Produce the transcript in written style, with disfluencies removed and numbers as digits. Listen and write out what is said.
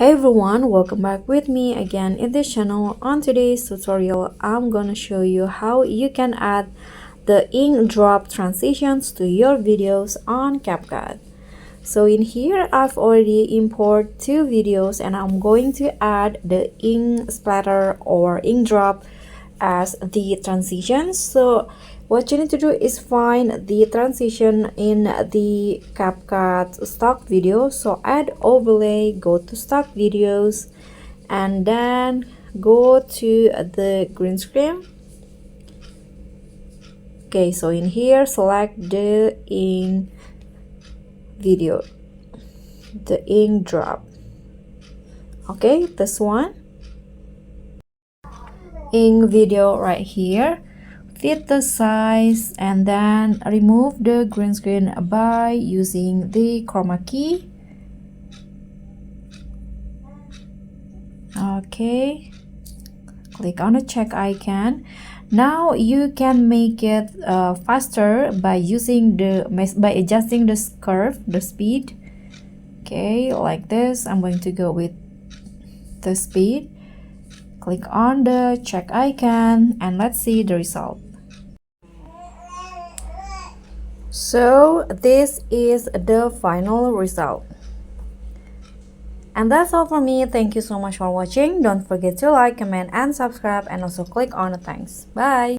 Hey everyone, welcome back with me again in this channel. On today's tutorial, I'm gonna show you how you can add the ink drop transitions to your videos on CapCut. So in here, I've already imported two videos and I'm going to add the ink splatter or ink drop as the transitions. So what you need to do is find the transition in the CapCut stock video. So add overlay, go to stock videos, and then go to the green screen. Okay, so in here select the ink video, the ink drop. Okay, this one, ink video right here. Fit the size and then remove the green screen by using the chroma key. Okay, click on the check icon. Now you can make it faster by adjusting the curve, the speed. Okay, like this. I'm going to go with the speed. Click on the check icon and let's see the result. So this is the final result. And that's all for me. Thank you so much for watching. Don't forget to like, comment, and subscribe, and also click on the thanks. Bye.